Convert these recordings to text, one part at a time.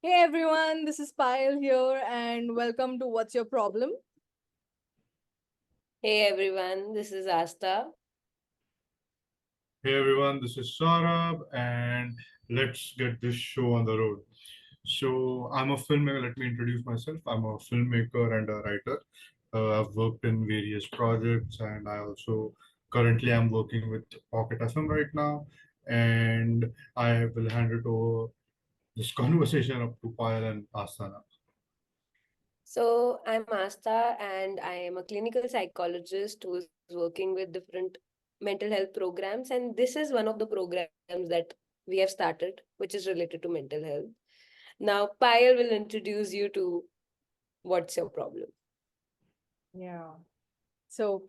Hey everyone, this is Payal here, and welcome to What's Your Problem? Hey everyone, this is Aastha. Hey everyone, this is Sourabh, and let's get this show on the road. So, I'm a filmmaker. Let me introduce myself. I'm a filmmaker and a writer. I've worked in various projects, and I also currently am working with Pocket FM right now. And I will hand it over this conversation up to Payal and Aastha now. So, I'm Aastha and I am a clinical psychologist who's working with different mental health programs. And this is one of the programs that we have started, which is related to mental health. Now, Payal will introduce you to what's your problem. Yeah. So,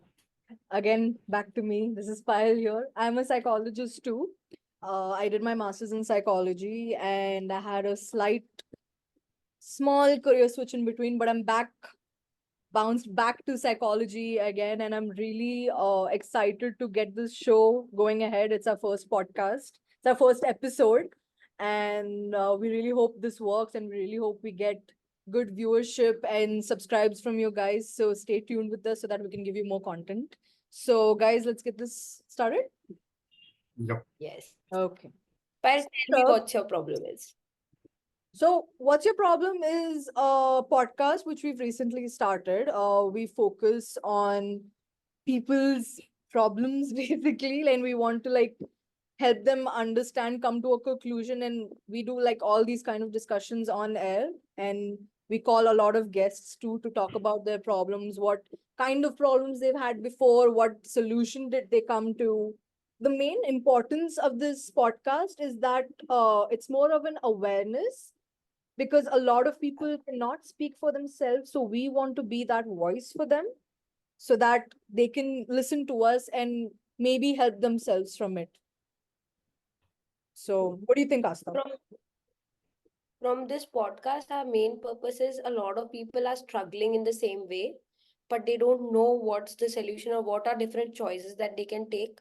again, back to me. This is Payal here. I'm a psychologist too. I did my master's in psychology and I had a small career switch in between, but I'm bounced back to psychology again, and I'm really excited to get this show going ahead. It's our first podcast, it's our first episode, and we really hope this works, and we really hope we get good viewership and subscribes from you guys. So stay tuned with us so that we can give you more content. So, guys, let's get this started. Yep. Yes. Okay. Payal, tell me what your problem is. So, What's Your Problem is a podcast which we've recently started. We focus on people's problems basically, and we want to help them understand, come to a conclusion, and we do like all these kind of discussions on air, and we call a lot of guests too to talk about their problems, what kind of problems they've had before, what solution did they come to. The main importance of this podcast is that it's more of an awareness because a lot of people cannot speak for themselves. So we want to be that voice for them so that they can listen to us and maybe help themselves from it. So, what do you think, Asta? From this podcast, our main purpose is a lot of people are struggling in the same way, but they don't know what's the solution or what are different choices that they can take.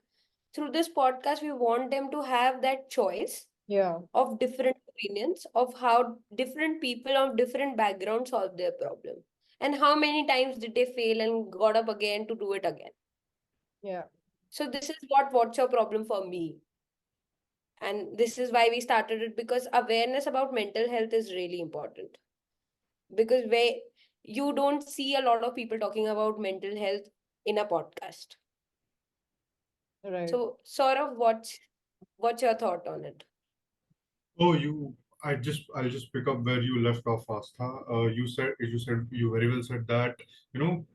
Through this podcast, we want them to have that choice Yeah. of different opinions of how different people of different backgrounds solve their problem. And how many times did they fail and got up again to do it again? Yeah. So this is what's your problem for me. And this is why we started it, because awareness about mental health is really important. Because where you don't see a lot of people talking about mental health in a podcast. Right. So Saurabh, what's your thought on it? Oh, I'll just pick up where you left off, Astha. You very well said that,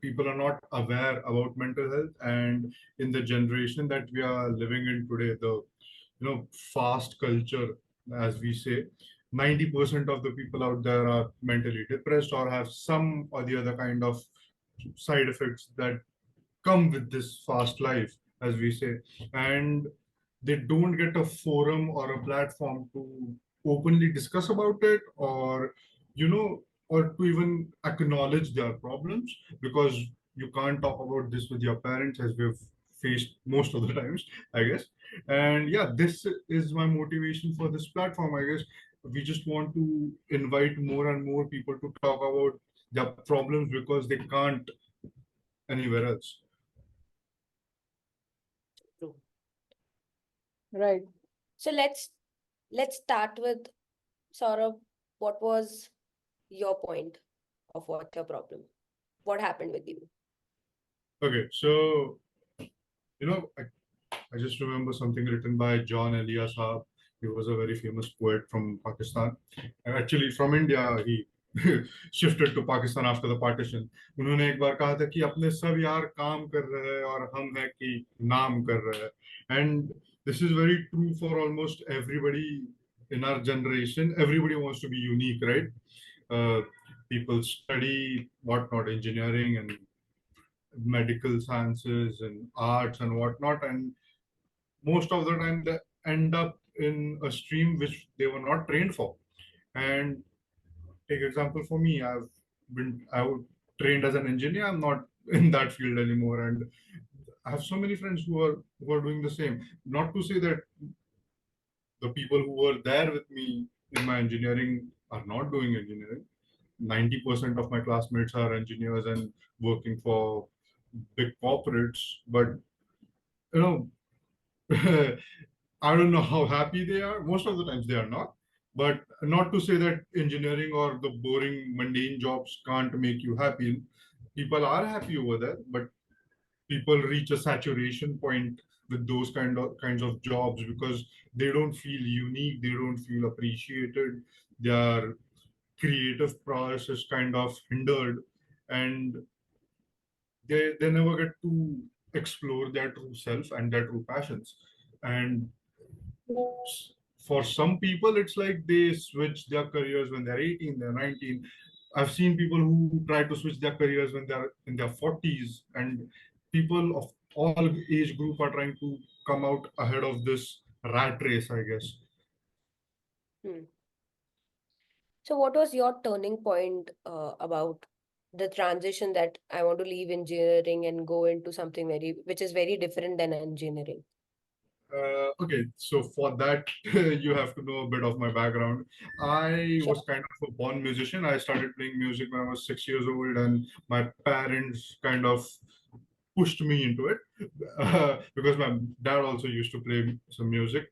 people are not aware about mental health, and in the generation that we are living in today, fast culture, as we say, 90% of the people out there are mentally depressed or have some or the other kind of side effects that come with this fast life, as we say, and they don't get a forum or a platform to openly discuss about it, or or to even acknowledge their problems, because you can't talk about this with your parents, as we've faced most of the times, I guess. And yeah, this is my motivation for this platform, I guess. We just want to invite more and more people to talk about their problems because they can't anywhere else. True. Right. So let's start with Saurabh. What was your point of what's your problem? What happened with you? Okay, so you know, I just remember something written by John Elias Saab. He was a very famous poet from Pakistan. And actually, from India, he shifted to Pakistan after the partition. उन्होंने एक बार कहा था कि अपने सब यार काम कर रहे हैं और हम हैं कि नाम कर रहे हैं. And this is very true for almost everybody in our generation. Everybody wants to be unique, right? Uh, People study whatnot, engineering and medical sciences and arts and whatnot, and most of the time they end up in a stream which they were not trained for. And take example for me, I was trained as an engineer. I'm not in that field anymore, and I have so many friends who are doing the same. Not to say that the people who were there with me in my engineering are not doing engineering. 90% of my classmates are engineers and working for big corporates, but you know, I don't know how happy they are. Most of the times they are not. But not to say that engineering or the boring, mundane jobs can't make you happy. People are happy over there, but people reach a saturation point with those kinds of jobs because they don't feel unique, they don't feel appreciated, their creative process is kind of hindered, and they never get to explore their true self and their true passions. And for some people, it's like they switch their careers when they're 18, they're 19. I've seen people who try to switch their careers when they're in their 40s, and people of all age group are trying to come out ahead of this rat race, I guess. Hmm. So, what was your turning point about the transition that I want to leave engineering and go into something which is very different than engineering? Okay, so for that, you have to know a bit of my background. I Sure. was kind of a born musician. I started playing music when I was 6 years old, and my parents kind of pushed me into it because my dad also used to play some music.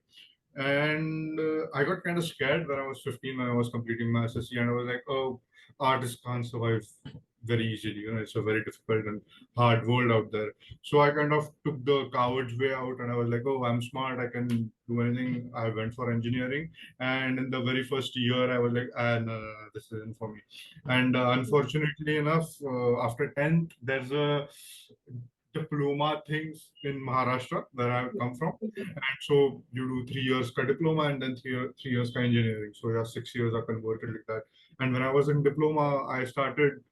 And I got kind of scared when I was 15 when I was completing my SSC, and I was like, oh, artists can't survive very easily. It's a very difficult and hard world out there. So I kind of took the coward's way out, and I was like, oh, I'm smart, I can do anything. I went for engineering, and in the very first year, I was like, no, this isn't for me. And unfortunately enough, after 10th, there's a diploma things in Maharashtra where I come from. And so you do 3 years ka diploma and then 3 years ka engineering. So yeah, 6 years are converted like that. And when I was in diploma, I started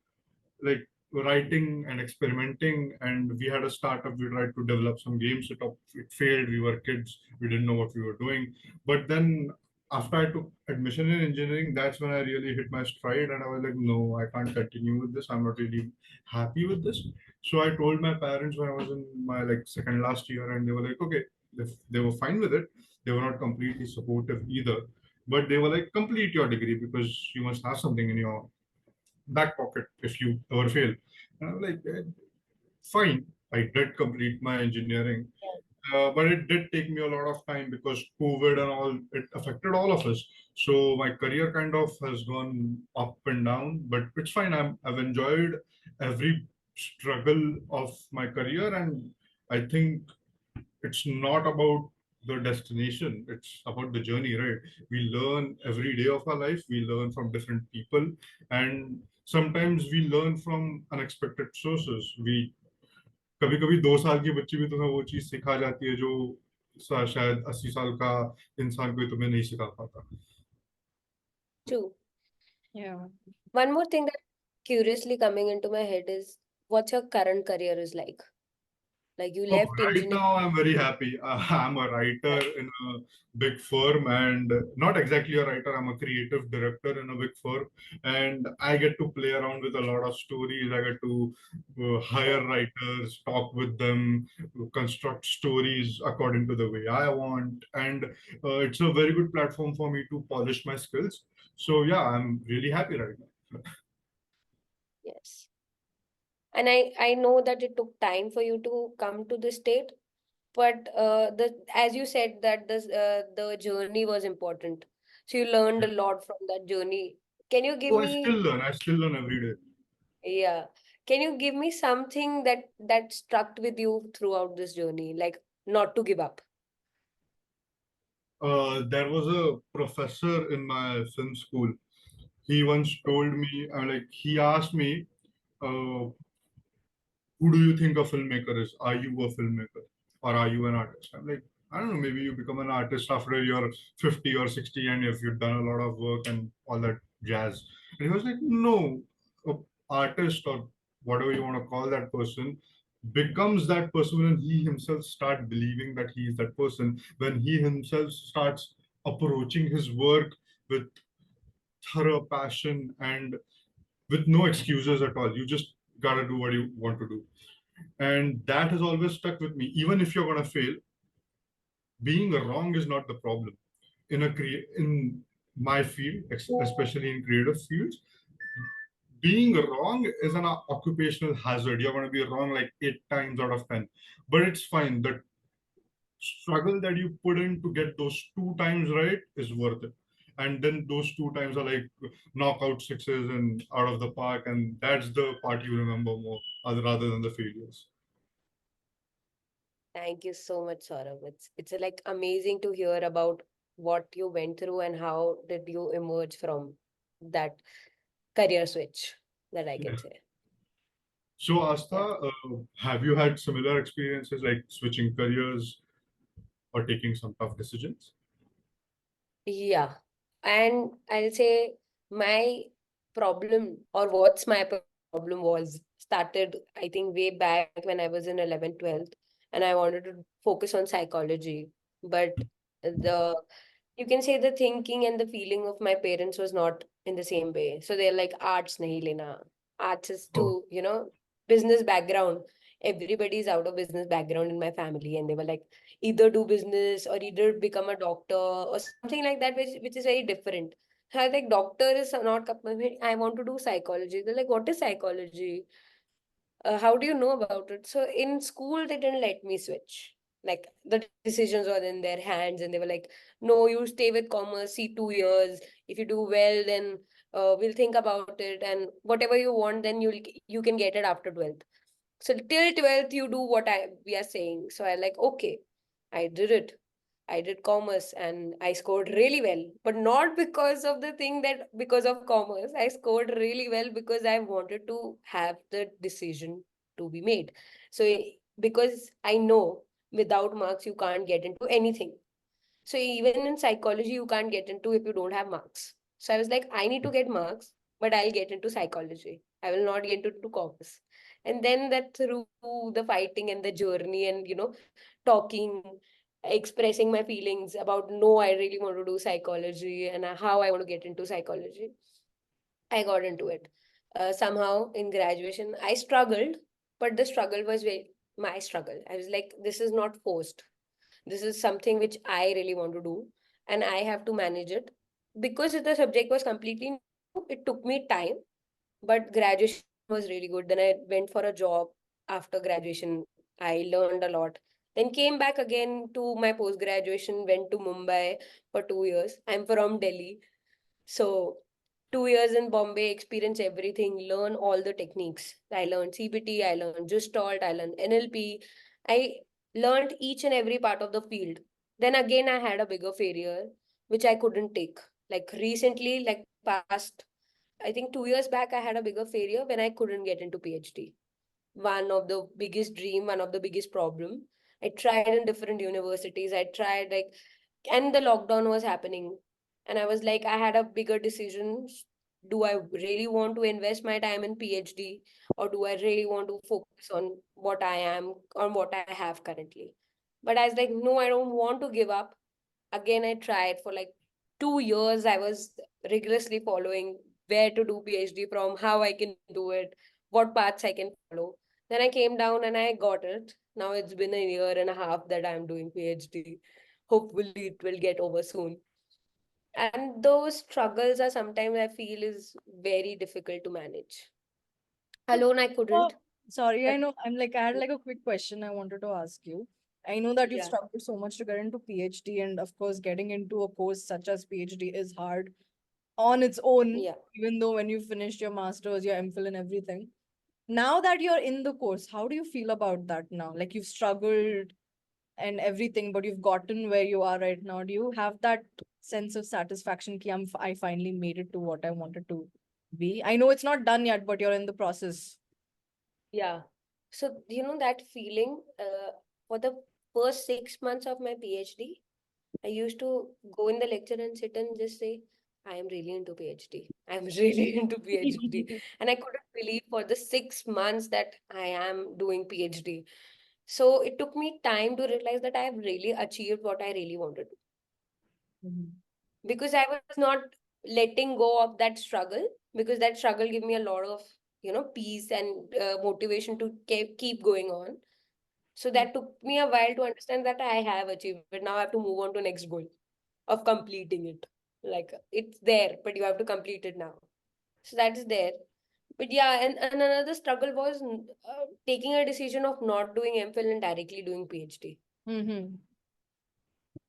like writing and experimenting, and we had a startup. We tried to develop some games. It failed. We were kids. We didn't know what we were doing. But then after I took admission in engineering, that's when I really hit my stride, and I was like, no, I can't continue with this. I'm not really happy with this. So I told my parents when I was in my like second last year, and they were like, okay, they were fine with it. They were not completely supportive either, but they were like, complete your degree because you must have something in your back pocket if you ever fail. And I'm like, fine. I did complete my engineering, but it did take me a lot of time because COVID and all, it affected all of us. So my career kind of has gone up and down, but it's fine. I've enjoyed every struggle of my career, and I think it's not about the destination, it's about the journey, right? We learn every day of our life, we learn from different people, and sometimes we learn from unexpected sources. We कभी कभी 2 साल की बच्ची भी तुम्हें वो चीज सिखा जाती है जो शायद 80 साल का इंसान कोई तुम्हें नहीं सिखा पाता. True. Yeah. One more thing that curiously coming into my head is what your current career is like. Like you Oh, left right engineering. now, I'm very happy. I'm a writer in a big firm, and not exactly a writer, I'm a creative director in a big firm. And I get to play around with a lot of stories. I get to hire writers, talk with them, construct stories according to the way I want. And it's a very good platform for me to polish my skills. So, yeah, I'm really happy right now. Yes. And I know that it took time for you to come to this state, but the as you said that the journey was important. So you learned a lot from that journey. Can you give Oh, me, I still learn every day. yeah, can you give me something that struck with you throughout this journey, like not to give up? There was a professor in my film school. He once told me, he asked me, uh, who do you think a filmmaker is? Are you a filmmaker or are you an artist? I'm like, I don't know, maybe you become an artist after you're 50 or 60 and if you've done a lot of work and all that jazz. And he was like, no, a artist or whatever you want to call that person becomes that person when he himself start believing that he is that person, when he himself starts approaching his work with thorough passion and with no excuses at all. You just gotta do what you want to do. And that has always stuck with me. Even if you're gonna fail, being wrong is not the problem. In my field, especially in creative fields, being wrong is an occupational hazard. You're going to be wrong like 8 times out of 10, but it's fine. The struggle that you put in to get those 2 times right is worth it. And then those 2 times are like knockout sixes and out of the park, and that's the part you remember more rather than the failures. Thank you so much, Saurabh. It's like amazing to hear about what you went through and how did you emerge from that career switch, that I Yeah. can say. So, Yeah. Astha, have you had similar experiences like switching careers or taking some tough decisions? Yeah. And I'll say my problem, or what's my problem was started, I think, way back when I was in 11th, 12th, and I wanted to focus on psychology. But the you can say the thinking and the feeling of my parents was not in the same way. So they're like, arts nahi lena. Arts is Oh, too, business background. Everybody's out of business background in my family, and they were like, either do business or either become a doctor or something like that, which is very different. So I was like, doctor is not I want to do psychology. They're like, what is psychology? How do you know about it? So in school, they didn't let me switch. Like the decisions were in their hands, and they were like, no, you stay with commerce, see 2 years. If you do well, then we'll think about it, and whatever you want, then you can get it after 12th. So till 12th, you do what we are saying. So I like, okay, I did it. I did commerce and I scored really well, but not because of the thing that because of commerce. I scored really well because I wanted to have the decision to be made. So because I know without marks you can't get into anything. So even in psychology you can't get into if you don't have marks. So I was like, I need to get marks, but I'll get into psychology. I will not get into commerce. And then that through the fighting and the journey and talking, expressing my feelings about no, I really want to do psychology and how I want to get into psychology, I got into it. Somehow in graduation, I struggled, but the struggle was my struggle. I was like, this is not forced. This is something which I really want to do, and I have to manage it. Because the subject was completely new, it took me time, but graduation was really good. Then I went for a job after graduation. I learned a lot. Then came back again to my post graduation, went to Mumbai for 2 years. I'm from Delhi. So 2 years in Bombay, experience everything, learn all the techniques. I learned CBT, I learned Gestalt, I learned NLP. I learned each and every part of the field. Then again, I had a bigger failure, which I couldn't take. Like recently, like past, I think 2 years back, I had a bigger failure when I couldn't get into PhD. One of the biggest dream, one of the biggest problem. I tried in different universities. I tried like, and the lockdown was happening, and I was like, I had a bigger decision. Do I really want to invest my time in PhD, or do I really want to focus on what I am, on what I have currently? But I was like, no, I don't want to give up. Again, I tried for like 2 years. I was rigorously following where to do PhD from, how I can do it, what paths I can follow. Then I came down and I got it. Now it's been a year and a half that I'm doing PhD. Hopefully it will get over soon. And those struggles are sometimes I feel is very difficult to manage. So, Alone I uh, couldn't. sorry, I But know I had like a quick question I wanted to ask you. I know that you've yeah, struggled so much to get into PhD, and of course, getting into a course such as PhD is hard on its own, yeah. even though when you finished your master's, your MPhil and everything. Now that you're in the course, how do you feel about that now? Like you've struggled and everything, but you've gotten where you are right now. Do you have that sense of satisfaction? Ki I finally made it to what I wanted to be. I know it's not done yet, but you're in the process. Yeah. So, that feeling for the first 6 months of my PhD, I used to go in the lecture and sit and just say, I am really into PhD. I'm really into PhD. And I couldn't believe for the 6 months that I am doing PhD. So it took me time to realize that I have really achieved what I really wanted to. Mhm. Because I was not letting go of that struggle, because that struggle gave me a lot of, peace and motivation to keep going on. So that took me a while to understand that I have achieved it. Now I have to move on to next goal of completing it. Like it's there, but you have to complete it now. So that is there. But yeah, and another struggle was taking a decision of not doing MPhil and directly doing PhD. Mm-hmm.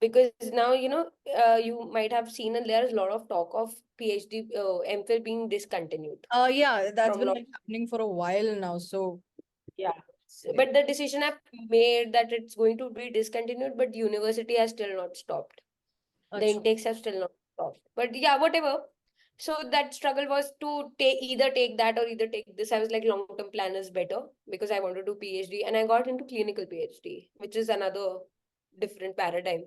Because now, you might have seen, and there's a lot of talk of PhD, MPhil being discontinued Yeah, that's from been lot. like happening for a while now. So Yeah. But the decision I've made that it's going to be discontinued, but university has still not stopped. The Achha. intakes have still not stopped. But yeah, whatever. So that struggle was to either take that or either take this. I was like, long-term plan is better because I want to do PhD, and I got into clinical PhD, which is another different paradigm.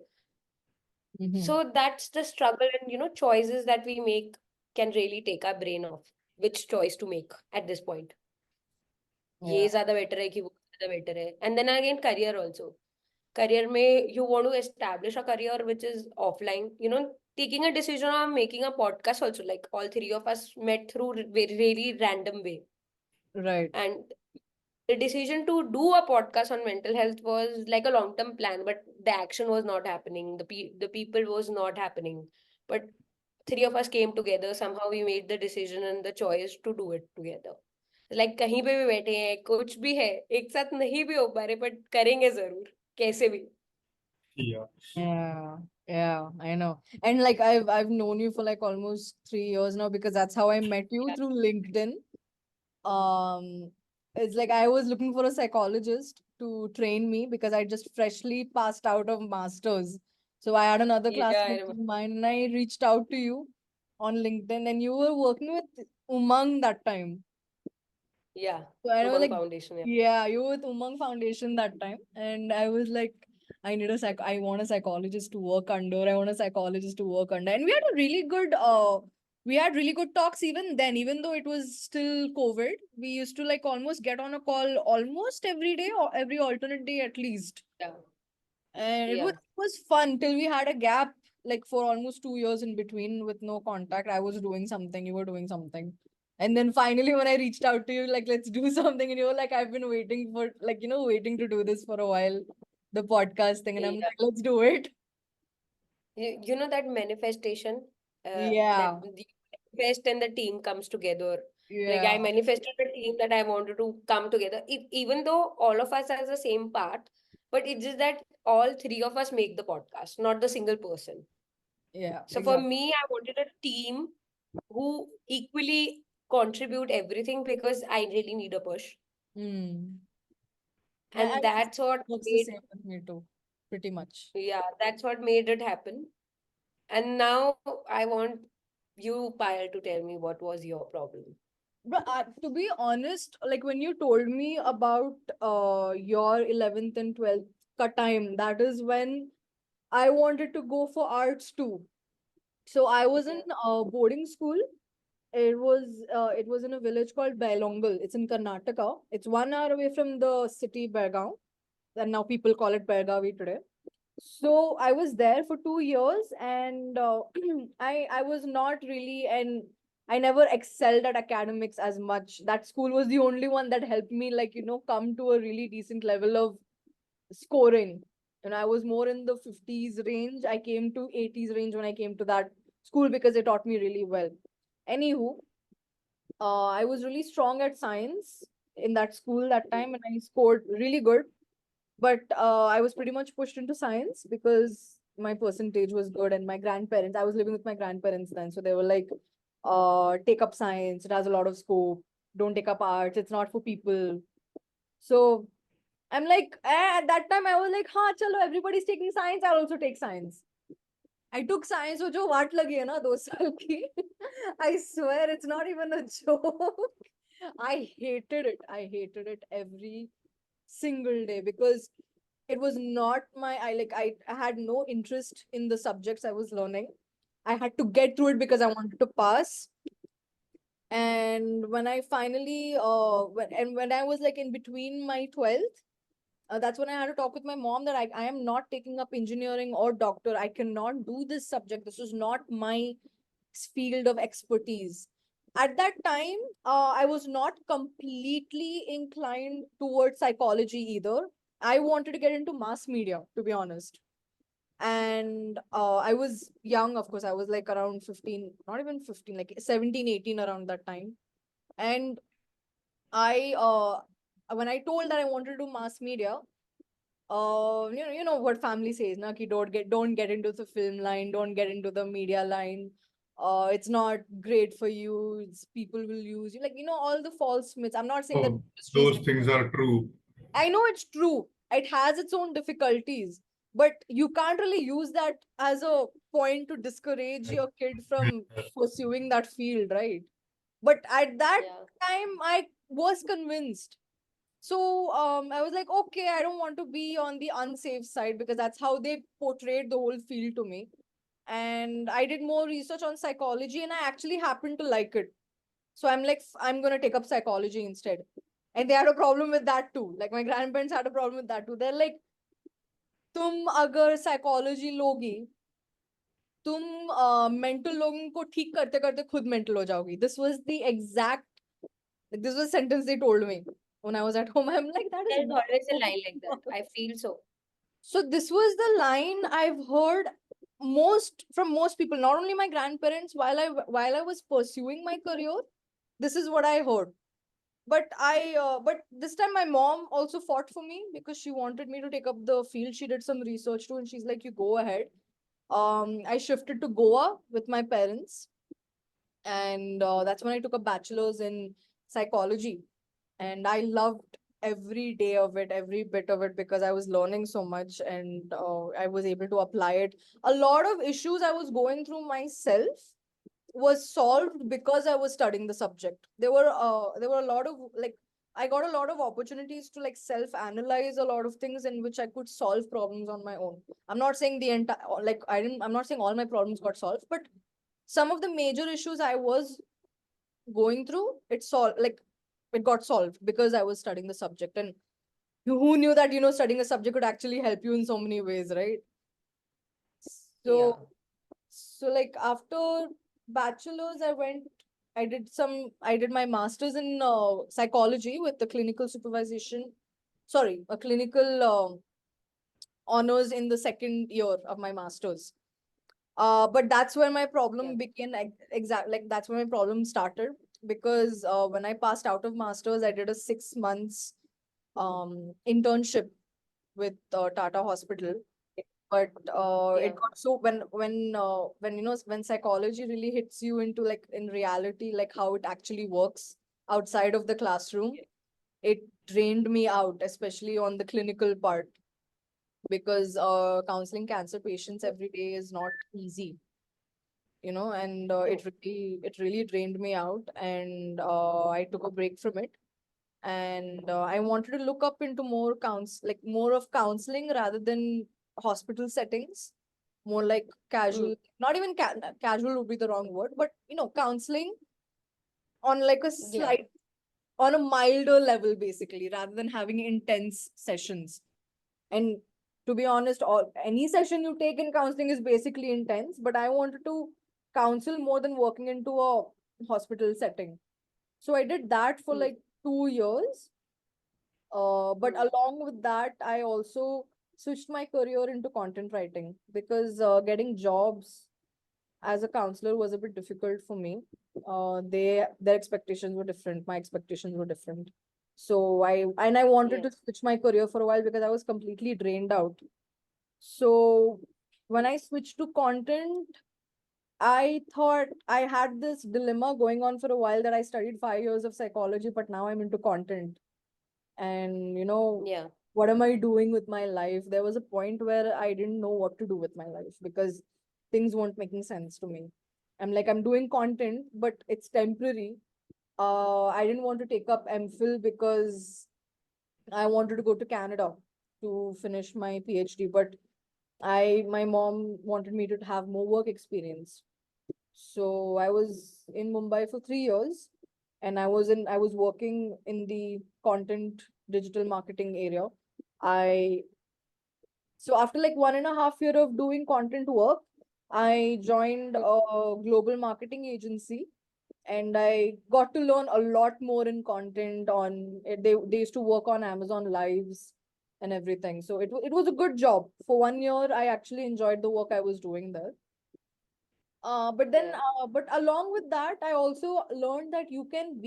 Mm-hmm. So that's the struggle, and choices that we make can really take our brain off. Which choice to make at this point? Yeah. ये ज्यादा better है कि वो ज्यादा better है? And then again, career also. Career में you want to establish a career which is offline. Taking a decision on making a podcast also. Like all three of us met through very really random way, Right. and the decision to do a podcast on mental health was like a long term plan, but the action was not happening. The people was not happening, but three of us came together. Somehow we made the decision and the choice to do it together. Like कहीं पे भी बैठे हैं, कुछ भी है, एक साथ नहीं भी हो पा रहे, but करेंगे जरूर कैसे भी. Yeah. Yeah, yeah, I know. And like I've known you for like almost 3 years now because that's how I met you Yeah. through LinkedIn. Um, it's like I was looking for a psychologist to train me because I just freshly passed out of masters. So I had another Yeah, I classmate remember. of mine and I reached out to you on LinkedIn and you were working with Umang that time. Yeah, So I was Umang like, Foundation. Yeah. yeah, you were with Umang Foundation that time. And I was like, I want a psychologist to work under. I want a psychologist to work under. And we had really good talks even then, even though it was still COVID. We used to like almost get on a call almost every day or every alternate day at least. Yeah. And Yeah. it was fun till we had a gap like for almost 2 years in between with no contact. I was doing something, you were doing something. And then finally when I reached out to you, like, let's do something, and you were like, I've been waiting for like, waiting to do this for a while, the podcast thing. And I'm Yeah. like, let's do it. You know that manifestation, that Yeah. the manifest and the team comes together. Like Yeah. I manifested a team that I wanted to come together, even though all of us has the same part, but it's just that all three of us make the podcast, not the single person. Yeah. So for Exactly. me, I wanted a team who equally contribute everything because I really need a push, Hmm. and that's what Works the made, same with me too, pretty much. yeah, that's what made it happen. And now I want you, Payal, to tell me what was your problem. But to be honest, like when you told me about your 11th and 12th time, that is when I wanted to go for arts too. So I was in Okay. boarding school. It was in a village called Bailongal. It's in Karnataka. It's 1 hour away from the city Belgaum, and now people call it Belgavi today. So I was there for 2 years, and I was not really, and I never excelled at academics as much. That school was the only one that helped me, like, come to a really decent level of scoring. And I was more in the 50s range. I came to 80s range when I came to that school because it taught me really well. Anywho, I was really strong at science in that school that time, and I scored really good. But I was pretty much pushed into science because my percentage was good, and my grandparents, I was living with my grandparents then. So they were like, take up science, it has a lot of scope. Don't take up arts, it's not for people. So I'm like, at that time, I was like, ha, chalo, everybody's taking science, I'll also take science. I took science, wo jo vaat lagi hai na 2 saal ki. I swear it's not even a joke. I hated it. I hated it every single day because it was not I had no interest in the subjects I was learning. I had to get through it because I wanted to pass. And when I finally when I was like in between my 12th, that's when I had to talk with my mom that I am not taking up engineering or doctor. I cannot do this subject. This is not my field of expertise. At that time, I was not completely inclined towards psychology either. I wanted to get into mass media, to be honest. And I was young, of course. I was like around 15, not even 15, like 17, 18 around that time. And I when I told that I wanted to do mass media, you know what family says, na, ki don't get into the film line, don't get into the media line. It's not great for you. People will use you, like, you know, all the false myths. I'm not saying that Oh, industry is those things are true. I know it's true. It has its own difficulties, but you can't really use that as a point to discourage your kid from pursuing that field, right? But at that Yeah. time, I was convinced. So I was like, okay, I don't want to be on the unsafe side because that's how they portrayed the whole field to me. And I did more research on psychology and I actually happened to like it. So I'm like, I'm going to take up psychology instead. And they had a problem with that too. Like my grandparents had a problem with that too. They're like, तुम अगर psychology लोगी, तुम mental लोगों को ठीक करते करते खुद mental हो जाओगी. This was the exact, like, this was a sentence they told me when I was at home. I'm like, that is There's always a so line like that. I feel so. So this was the line I've heard most people, not only my grandparents, while I was pursuing my career. This is what I heard. But this time my mom also fought for me because she wanted me to take up the field. She did some research too, and she's like, "You go ahead." I shifted to Goa with my parents, and that's when I took a bachelor's in psychology, and I loved every day of it, every bit of it, because I was learning so much, and I was able to apply it. A lot of issues I was going through myself was solved because I was studying the subject. There were a lot of, like, I got a lot of opportunities to like self-analyze a lot of things in which I could solve problems on my own. I'm not saying the entire, like, I'm not saying all my problems got solved, but some of the major issues I was going through, it got solved because I was studying the subject. And who knew that, you know, studying a subject could actually help you in so many ways, right? Yeah. So like after bachelor's, I did my master's in psychology with the clinical supervision, sorry, a clinical honors in the second year of my master's. But that's where my Yeah. problem began. Exactly, like that's where my problem started because when I passed out of masters, I did a 6 months internship with Tata Hospital. But Yeah. it got so when you know, when psychology really hits you into like in reality, like how it actually works outside of the classroom, it drained me out, especially on the clinical part, because counseling cancer patients every day is not easy, you know. And True. it really drained me out, and I took a break from it. And I wanted to look up into more of counseling rather than hospital settings, more like Mm. casual, not even casual would be the wrong word, but you know, counseling on like a Yeah. slight, on a milder level, basically, rather than having intense sessions. And to be honest, any session you take in counseling is basically intense, but I wanted to counsel more than working into a hospital setting. So I did that for Mm. like 2 years. But Mm. along with that, I also switched my career into content writing because getting jobs as a counselor was a bit difficult for me. Their expectations were different. My expectations were different. So I wanted to Yes. switch my career for a while because I was completely drained out. So when I switched to content, I thought I had this dilemma going on for a while that I studied 5 years of psychology, but now I'm into content. And you know, Yeah. what am I doing with my life? There was a point where I didn't know what to do with my life because things weren't making sense to me. I'm like, I'm doing content, but it's temporary. I didn't want to take up MPhil because I wanted to go to Canada to finish my PhD, but my mom wanted me to have more work experience. So I was in Mumbai for 3 years, and I was working in the content digital marketing area. I So after like 1.5 year of doing content work, I joined Mm. a global marketing agency, and I got to learn a lot more in content. They used to work on Amazon Lives. and everything. So it was a good job. For 1 year, I actually enjoyed the work I was doing there. Yeah. But along with that, I also learned that you can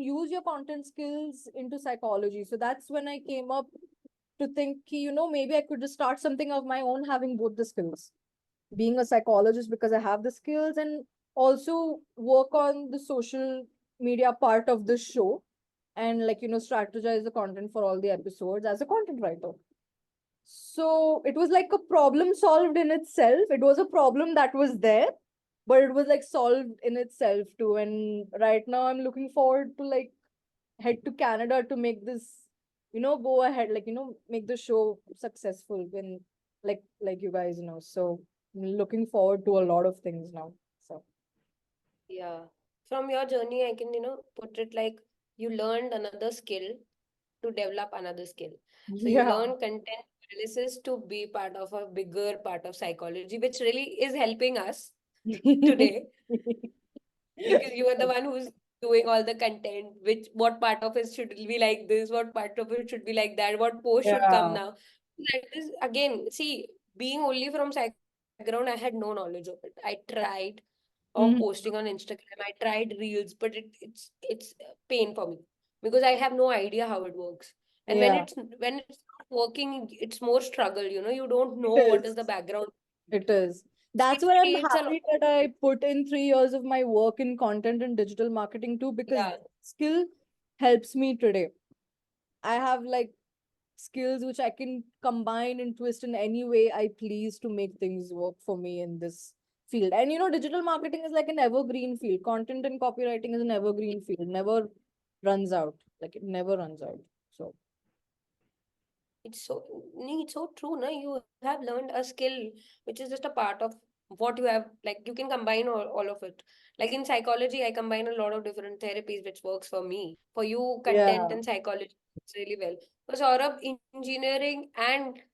use your content skills into psychology. So that's when I came up to think, maybe I could just start something of my own, having both the skills, being a psychologist because I have the skills, and also work on the social media part of the show, and strategize the content for all the episodes as a content writer. So it was like a problem solved in itself. It was a problem that was there, but it was like solved in itself too. And right now I'm looking forward to like head to Canada to make this, go ahead, make the show successful when like you guys know. So I'm looking forward to a lot of things now. So Yeah. From your journey, I can, put it like you learned another skill to develop another skill. So you yeah. learn content analysis to be part of a bigger part of psychology, which really is helping us today because you are the one who's doing all the content, which what part of it should be like this, what part of it should be like that, what post should come Yeah. now. That is again, see, being only from psych background, I had no knowledge of it. I tried of Mhm. posting on Instagram, I tried reels, but it's pain for me because I have no idea how it works. And Yeah, when it's not working, it's more struggle, you don't it know what is is. the background. It is. So That's it why I'm creates a lot happy of, that I put in 3 years of my work in content and digital marketing too, because yeah. skill helps me today. I have like skills which I can combine and twist in any way I please to make things work for me in this field. And digital marketing is like an evergreen field. Content and copywriting is an evergreen field, never runs out. Like it never runs out. So It's so nee, it's so true, na. You have learned a skill which is just a part of what you have. Like you can combine all of it. Like in psychology, I combine a lot of different therapies which works for me. For you, content yeah. and psychology works really well. For Saurabh, engineering and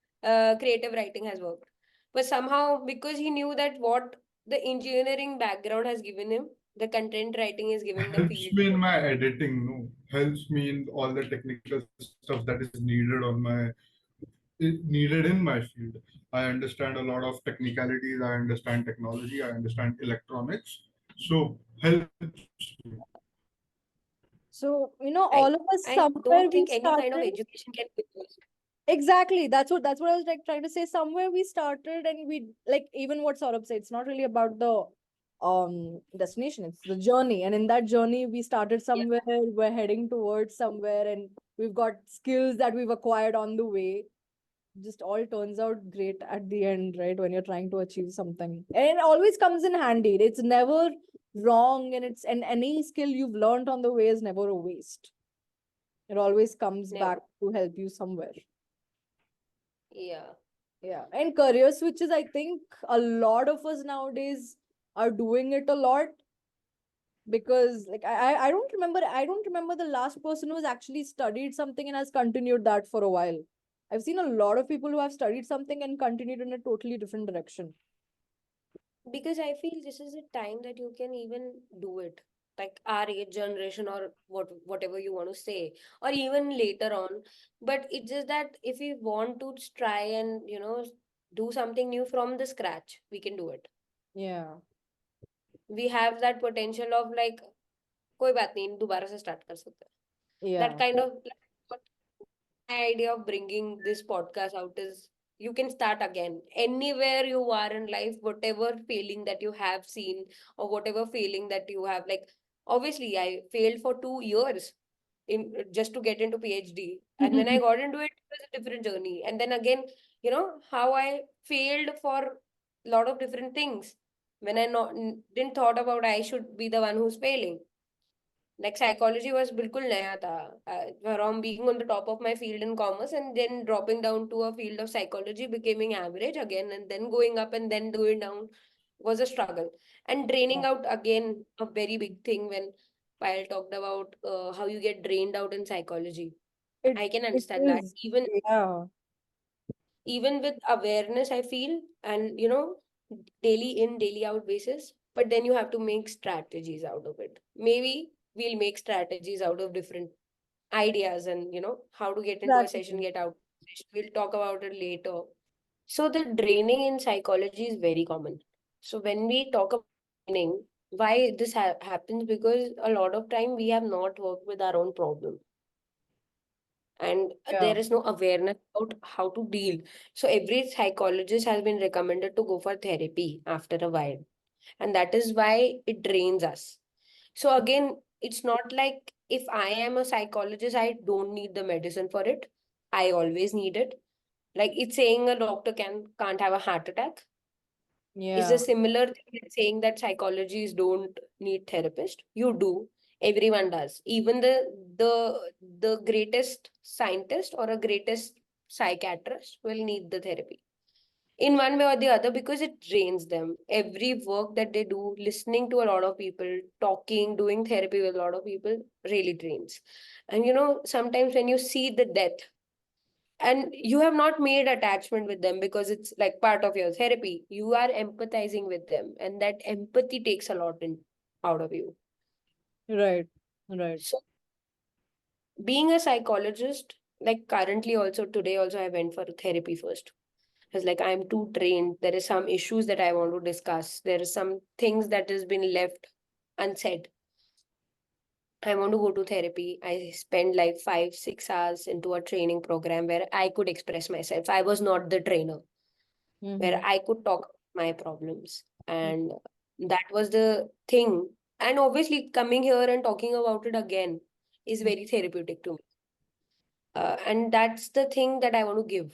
creative writing has worked. But somehow, because he knew that what the engineering background has given him, the content writing is giving the Helps field. me in my editing, no, helps me in all the technical stuff that is needed in my field. I understand a lot of technicalities, I understand technology, I understand electronics, so helps me. So, I all of us I somewhere don't we think any kind of started. education can be Exactly. That's what I was like trying to say. Somewhere we started, and we like even what Saurabh said, it's not really about the destination, it's the journey. And in that journey, we started yeah. somewhere, we're heading towards somewhere, and we've got skills that we've acquired on the way. Just all turns out great at the end, right? When you're trying to achieve something. And it always comes in handy. It's never wrong, and any skill you've learned on the way is never a waste. It always comes Never. back to help you somewhere. Yeah. Yeah. And career switches, I think a lot of us nowadays are doing it a lot, because like I don't remember the last person who has actually studied something and has continued that for a while. I've seen a lot of people who have studied something and continued in a totally different direction. Because I feel this is a time that you can even do it. Like our age generation or whatever you want to say, or even later on. But it's just that if we want to try and, do something new from the scratch, we can do it. Yeah. We have that potential of like, कोई बात नहीं दोबारा से start कर सकते हैं. That Yeah. kind of like, my idea of bringing this podcast out is you can start again anywhere you are in life, whatever failing that you have seen or whatever failing that you have. Like, obviously, I failed for 2 years in just to get into PhD, and when I got into it, it was a different journey. And then again, how I failed for a lot of different things when I not didn't thought about I should be the one who's failing. Like psychology was बिल्कुल नया था, from being on the top of my field in commerce and then dropping down to a field of psychology, becoming average again and then going up and then going down was a struggle. And draining out again, a very big thing when Payal talked about how you get drained out in psychology. it I can it understand that. is. Yeah. Even with awareness, I feel, and daily in, daily out basis, but then you have to make strategies out of it. Maybe we'll make strategies out of different ideas and how to get into a session, Exactly. get out. finished. We'll talk about it later. So the draining in psychology is very common. So when we talk about draining, why this happens? Because a lot of time we have not worked with our own problem, and Yeah. there is no awareness about how to deal. So every psychologist has been recommended to go for therapy after a while, and that is why it drains us. So again, it's not like if I am a psychologist, I don't need the medicine for it. I always need it. Like it's saying a doctor can't have a heart attack. It's a Yeah. similar thing like saying that psychologists don't need therapist. You do. Everyone does. Even the greatest scientist or a greatest psychiatrist will need the therapy in one way or the other because it drains them. Every work that they do, listening to a lot of people, talking, doing therapy with a lot of people really drains. And sometimes when you see the death and you have not made attachment with them because it's like part of your therapy, you are empathizing with them, and that empathy takes a lot out of you. Right. Right. So being a psychologist, like currently also today also I went for therapy first. I was like, I'm too trained. There is some issues that I want to discuss. There is some things that has been left unsaid. I want to go to therapy. I spent like 5, 6 hours into a training program where I could express myself. I was not the trainer, where Mm-hmm. I could talk about my problems. And that was the thing. And obviously, coming here and talking about it again is very therapeutic to me. And that's the thing that I want to give,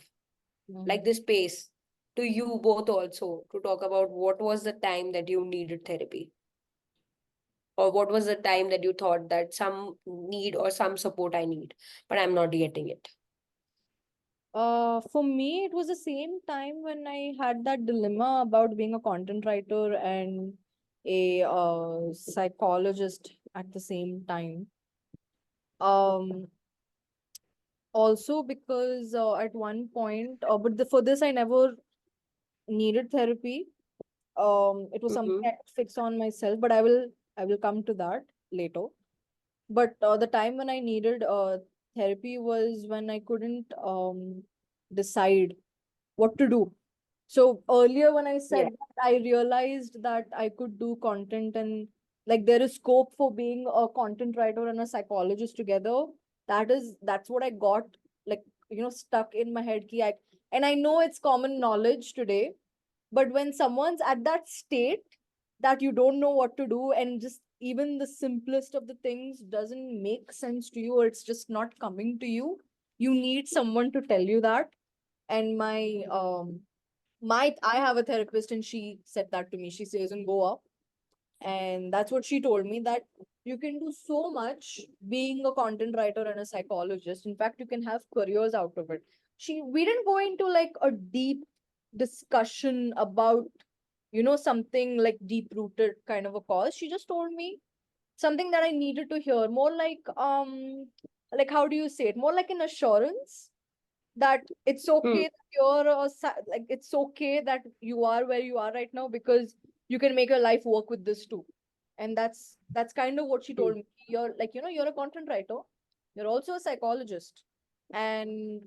like Mm-hmm. the space to you both also to talk about what was the time that you needed therapy, or what was the time that you thought that some need or some support I need, but I'm not getting it. For me, it was the same time when I had that dilemma about being a content writer and a psychologist at the same time. Um, Also because at one point, but for this I never needed therapy. It was something Mm-hmm. I had to fix on myself, but I will come to that later. But the time when I needed therapy was when I couldn't decide what to do. So earlier when I Yeah. said that, I realized that I could do content, and like there is scope for being a content writer and a psychologist together. That's what I got, like, stuck in my head. And I know it's common knowledge today, but when someone's at that state that you don't know what to do, and just even the simplest of the things doesn't make sense to you, or it's just not coming to you, you need someone to tell you that. And my I have a therapist, and she said that to me. She says, and go up. And that's what she told me, that you can do so much being a content writer and a psychologist. In fact, you can have careers out of it. We didn't go into like a deep discussion about, something like deep rooted kind of a cause. She just told me something that I needed to hear, more like, how do you say it? More like an assurance that it's Hmm. okay that like it's okay that you are where you are right now, because you can make your life work with this too. And that's kind of what she Hmm. told me. You're like, you're a content writer, you're also a psychologist, and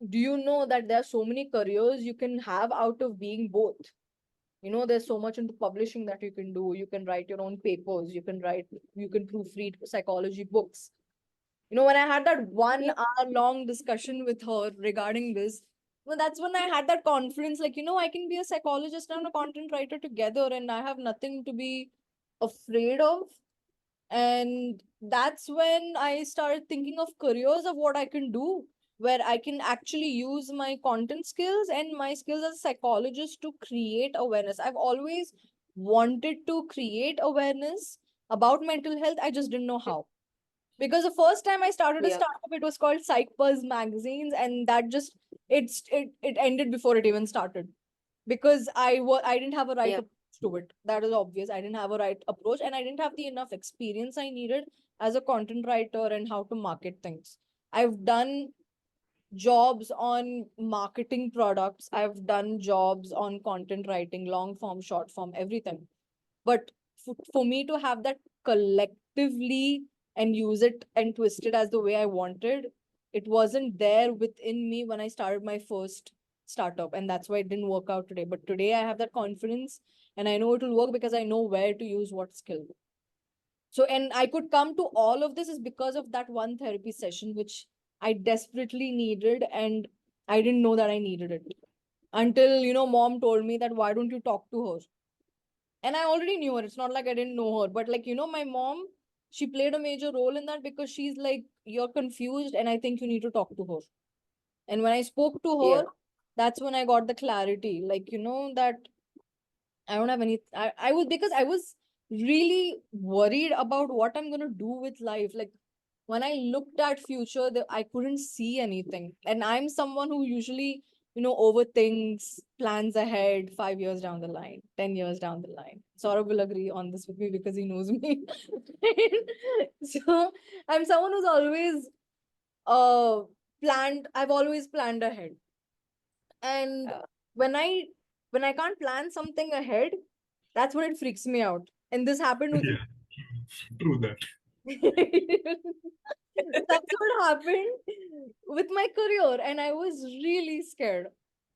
do you know that there are so many careers you can have out of being both? There's so much into publishing that you can do. You can write your own papers, you can proofread psychology books. When I had that one Yeah. hour long discussion with her regarding this, well, that's when I had that confidence, like, I can be a psychologist and a content writer together, and I have nothing to be afraid of. And that's when I started thinking of careers of what I can do, where I can actually use my content skills and my skills as a psychologist to create awareness. I've always wanted to create awareness about mental health. I just didn't know how, because the first time I started a Yeah. startup, it was called Psych magazines, and that just it ended before it even started, because I didn't have a right Yeah. approach to it. That is obvious. I didn't have a right approach, and I didn't have the enough experience I needed as a content writer and how to market things. I've done jobs on marketing products. I've done jobs on content writing, long form, short form, everything. But for me to have that collectively and use it and twist it as the way I wanted, it wasn't there within me when I started my first startup, and that's why it didn't work out today. But today I have that confidence, and I know it will work because I know where to use what skill. So, and I could come to all of this is because of that one therapy session, which I desperately needed, and I didn't know that I needed it until, mom told me that why don't you talk to her? And I already knew her. It's not like I didn't know her, but like, my mom, she played a major role in that because she's like, you're confused, and I think you need to talk to her. And when I spoke to her, Yeah. that's when I got the clarity, like, that I don't have any. I was because I was really worried about what I'm gonna do with life. Like when I looked at future, I couldn't see anything. And I'm someone who usually, overthinks, plans ahead 5 years down the line, 10 years down the line. Saurabh will agree on this with me because he knows me. So I'm someone who's always uh planned. I've always planned ahead. And Uh, when I when I can't plan something ahead, that's when it freaks me out. And this happened with Yeah, true that. that's what happened with my career, and I was really scared.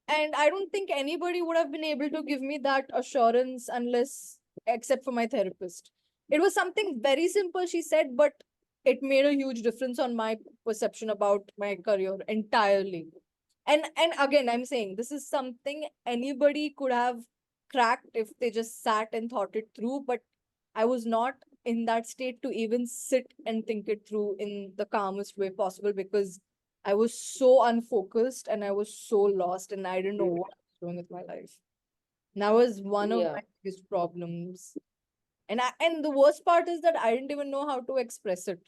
And I don't think anybody would have been able to give me that assurance unless except for my therapist. It was something very simple she said, but it made a huge difference on my perception about my career entirely. And again, I'm saying this is something anybody could have cracked if they just sat and thought it through, but I was not in that state to even sit and think it through in the calmest way possible because I was so unfocused and I was so lost and I didn't know what I was doing with my life. And that was one of yeah. my biggest problems. And the worst part is that I didn't even know how to express it.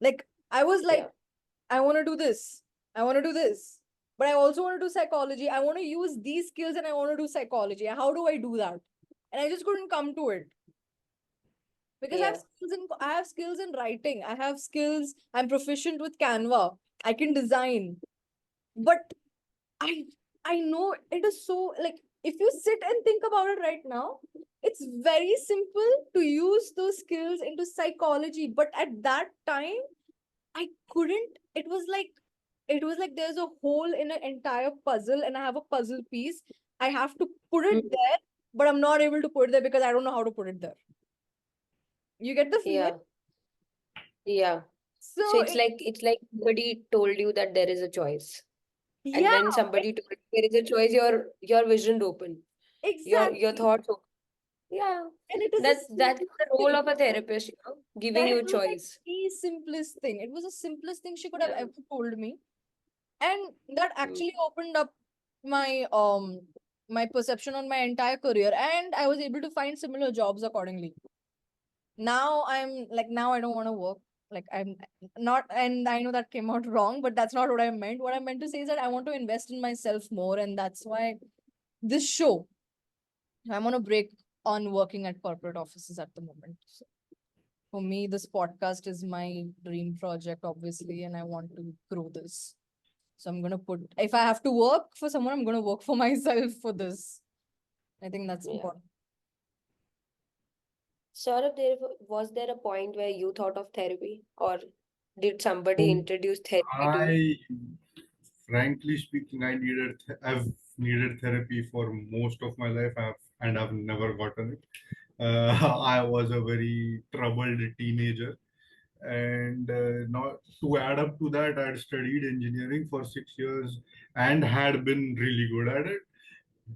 Like I was like, Yeah. I want to do this. I want to do this. But I also want to do psychology. I want to use these skills and I want to do psychology. How do I do that? And I just couldn't come to it. Because Yeah. I have skills in writing. I have skills. I'm proficient with Canva. I can design. But I I know it is so like if you sit and think about it right now, it's very simple to use those skills into psychology. But at that time, I couldn't. It was like there's a hole in an entire puzzle, and I have a puzzle piece. I have to put it Mhm. there, but I'm not able to put it there because I don't know how to put it there. You get the feeling? Yeah. Yeah. So So it's like somebody told you that there is a choice. And yeah, when somebody told you there is a choice, your vision open. Your exactly. thoughts open. Yeah. And it is the That's simplest the role thing. of a therapist, giving That you was like choice. the simplest thing. It was the simplest thing she could have Yeah. ever told me. And that Mm. actually opened up my my perception on my entire career. And I was able to find similar jobs accordingly. Now I'm like now I don't want to work. Like I'm not, and I know that came out wrong, but that's not what I meant. What I meant to say is that I want to invest in myself more, and that's why this show, I'm on a break on working at corporate offices at the moment. So for me, this podcast is my dream project, obviously, and I want to grow this. So I'm gonna put if I have to work for someone, I'm gonna work for myself for this. I think that's Yeah. important. Saurabh, was there a point where you thought of therapy, or did somebody So introduce therapy to you? I, frankly speaking, I've needed therapy for most of my life. I've never gotten it. I was a very troubled teenager, and not to add up to that, I had studied engineering for 6 years and had been really good at it.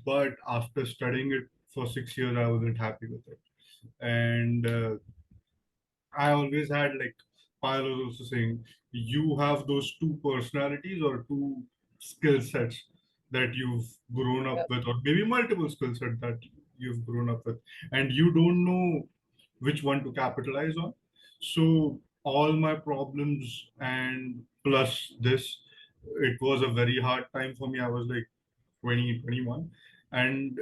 But after studying it for 6 years, I wasn't happy with it, and I always had like Payal was also saying, you have those two personalities or two skill sets that you've grown up with, or maybe multiple skill sets that you've grown up with, and you don't know which one to capitalize on. So all my problems and plus this, it was a very hard time for me. I was like 20, 21, and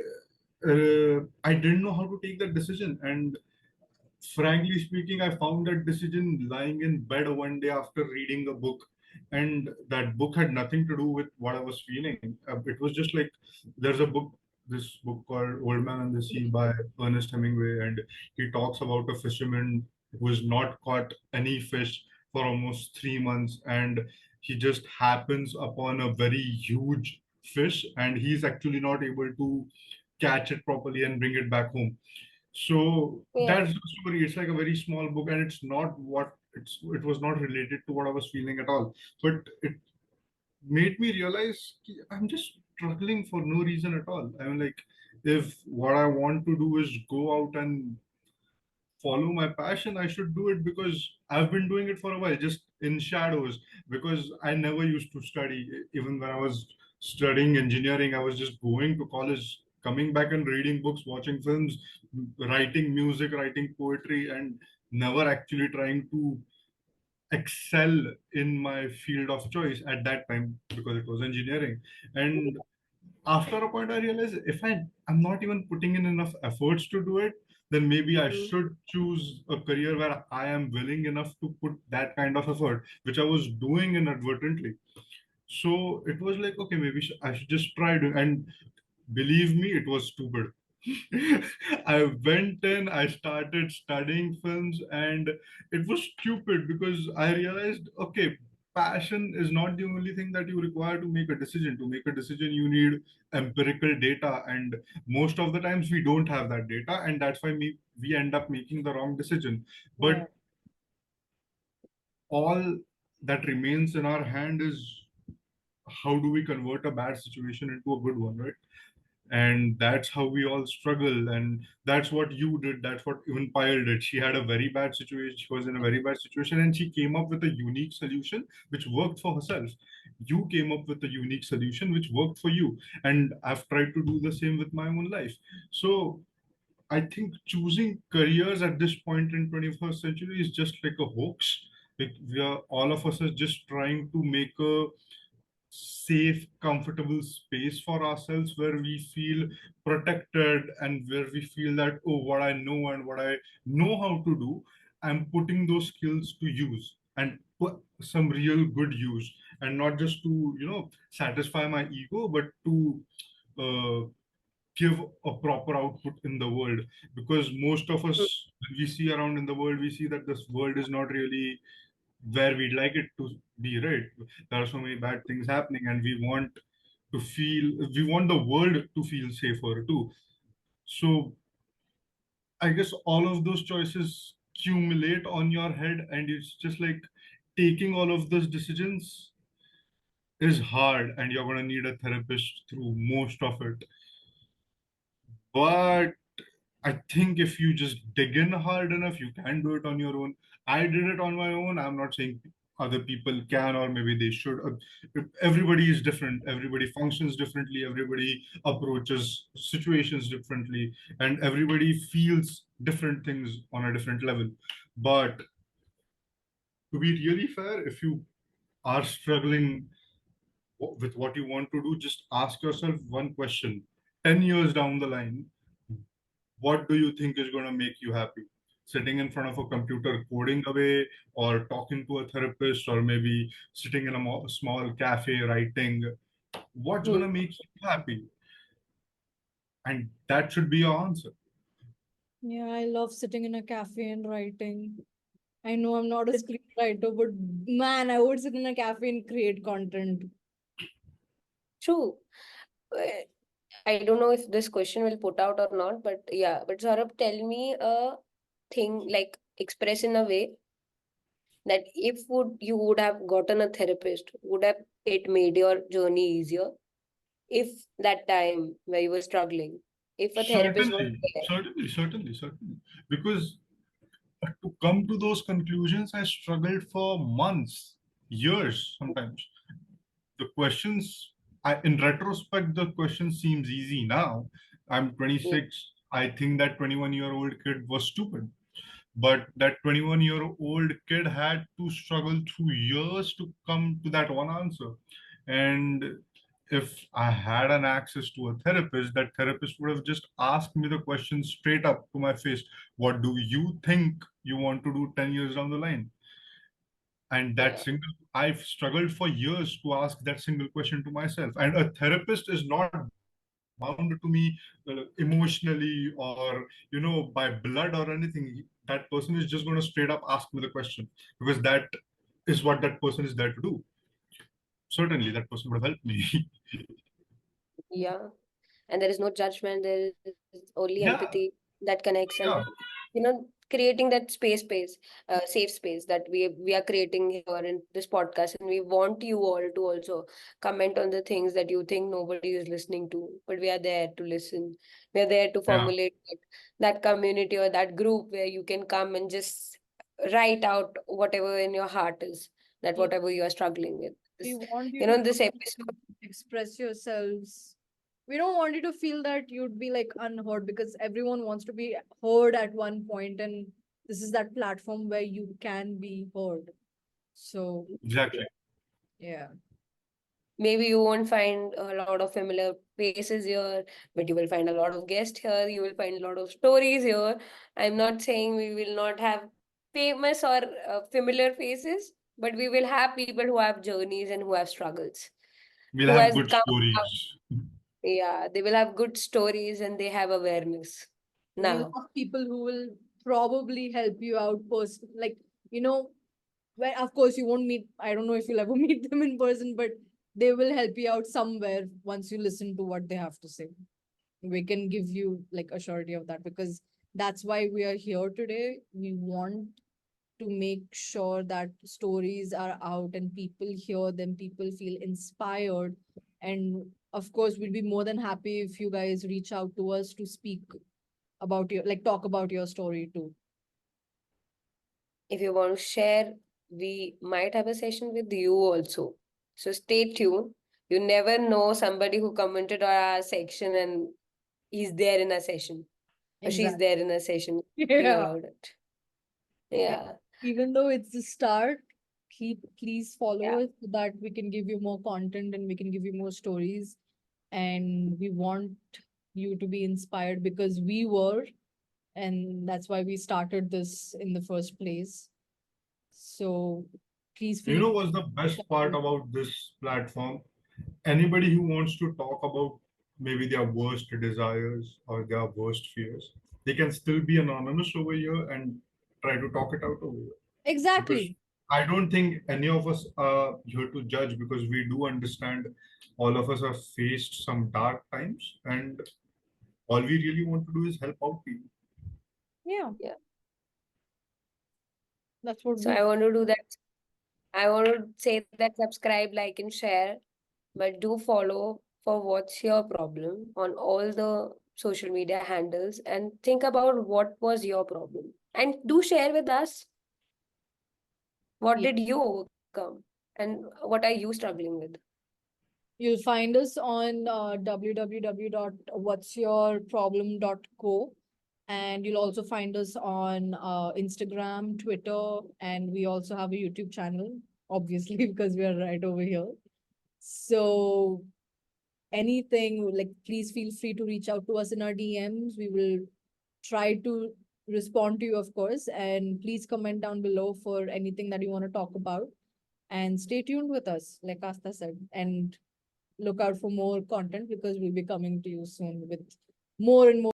I didn't know how to take that decision. And frankly speaking, I found that decision lying in bed one day after reading a book. And that book had nothing to do with what I was feeling. It was just like there's this book called Old Man and the Sea by Ernest Hemingway. And he talks about a fisherman who has not caught any fish for almost 3 months. And he just happens upon a very huge fish and he's actually not able to catch it properly and bring it back home. So Yeah. that's the story. It's like a very small book, and it's not what it was not related to what I was feeling at all. But it made me realize I'm just struggling for no reason at all. I'm like, if what I want to do is go out and follow my passion, I should do it because I've been doing it for a while, just in shadows. Because I never used to study. Even when I was studying engineering, I was just going to college, coming back and reading books, watching films, writing music, writing poetry, and never actually trying to excel in my field of choice at that time because it was engineering. And after a point I realized if I'm not even putting in enough efforts to do it, then maybe I Mhm. should choose a career where I am willing enough to put that kind of effort, which I was doing inadvertently. So it was like, okay, maybe I should just try to. And believe me, it was stupid. I went in, I started studying films, and it was stupid because I realized, okay, passion is not the only thing that you require to make a decision. To make a decision, you need empirical data, and most of the times we don't have that data, and that's why we end up making the wrong decision. Yeah. But all that remains in our hand is how do we convert a bad situation into a good one, right? And that's how we all struggle, and that's what you did, that's what even Payal did. She had a very bad situation, she was in a very bad situation, and she came up with a unique solution which worked for herself. You came up with a unique solution which worked for you, and I've tried to do the same with my own life. So I think choosing careers at this point in 21st century is just like a hoax. Like we are, all of us are just trying to make a safe, comfortable space for ourselves where we feel protected and where we feel that, oh, what I know and what I know how to do, I'm putting those skills to use and put some real good use, and not just to, satisfy my ego, but to uh, give a proper output in the world. Because most of us, when we see around in the world, we see that this world is not really where we'd like it to be, right? There are so many bad things happening, and we want the world to feel safer too. So I guess all of those choices accumulate on your head, and it's just like taking all of those decisions is hard, and you're going to need a therapist through most of it. But I think if you just dig in hard enough, you can do it on your own. I did it on my own. I'm not saying other people can or maybe they should. Everybody is different. Everybody functions differently. Everybody approaches situations differently. And everybody feels different things on a different level. But to be really fair, if you are struggling with what you want to do, just ask yourself one question. 10 years down the line, what do you think is going to make you happy? Sitting in front of a computer coding away, or talking to a therapist, or maybe sitting in a small cafe writing? What's going to Hmm. make you happy? And that should be your answer. Yeah, I love sitting in a cafe and writing. I know I'm not a screenwriter, but man, I would sit in a cafe and create content. True. Uh, I don't know if this question will put out or not, but yeah. But Saurabh, tell me a thing, like express in a way that if you would have gotten a therapist, would have it made your journey easier? If that time where you were struggling, if a therapist was Certainly, there. certainly, certainly, certainly. Because to come to those conclusions, I struggled for months, years sometimes. The questions, in retrospect, the question seems easy now. I'm Yeah, 26. I think that 21-year-old kid was stupid. But that 21-year-old kid had to struggle through years to come to that one answer. And if I had an access to a therapist, that therapist would have just asked me the question straight up to my face. What do you think you want to do 10 years down the line? And that yeah, single, I've struggled for years to ask that single question to myself. And a therapist is not bound to me emotionally, or by blood or anything. That person is just going to straight up ask me the question, because that is what that person is there to do. certainly that person would have helped me. Yeah. And there is no judgment, there is only Yeah, empathy that connects, and yeah, creating that safe space that we are creating here in this podcast. And we want you all to also comment on the things that you think nobody is listening to, but we are there to listen. We are there to yeah. formulate that community or that group where you can come and just write out whatever in your heart is, that Yeah, whatever you are struggling with. we This, want you to this come episode. and express yourselves. We don't want you to feel that you'd be like unheard, because everyone wants to be heard at one point, and this is that platform where you can be heard. So Exactly. yeah. Maybe you won't find a lot of familiar faces here, but you will find a lot of guests here. You will find a lot of stories here. I'm not saying we will not have famous or familiar faces, but we will have people who have journeys and who have struggles, We'll who have has good come out. stories. Yeah, they will have good stories and they have awareness We'll now. have people who will probably help you out like, you know, where of course you won't meet, I don't know if you'll ever meet them in person, but they will help you out somewhere once you listen to what they have to say. We can give you like a surety of that, because that's why we are here today. We want to make sure that stories are out and people hear them, people feel inspired. And of course, we'd be more than happy if you guys reach out to us to speak about your, like, talk about your story too. If you want to share, we might have a session with you also. So stay tuned. You never know somebody who commented on our section and he's there in a session or she's Exactly. there in a session talking Yeah. about it. Yeah. Even though it's the start, please follow Yeah. us so that we can give you more content and we can give you more stories. And we want you to be inspired, because we were, and that's why we started this in the first place. So please You feel know what's the best part about this platform? Anybody who wants to talk about maybe their worst desires or their worst fears, they can still be anonymous over here and try to talk it out over here. Because exactly. I don't think any of us are here to judge, because we do understand all of us have faced some dark times, and all we really want to do is help out people. Yeah, Yeah. that's what So we. I want to do that. I want to say that subscribe, like, and share, but do follow for what's your problem on all the social media handles and think about what was your problem. And do share with us what Yeah. did you overcome and what are you struggling with. You'll find us on www.whatsyourproblem.co, and you'll also find us on Instagram, Twitter, and we also have a YouTube channel, obviously, because we are right over here. So anything, like, please feel free to reach out to us in our DMs. We will try to respond to you, of course, and please comment down below for anything that you want to talk about. And stay tuned with us, like Aastha said, and look out for more content, because we'll be coming to you soon with more and more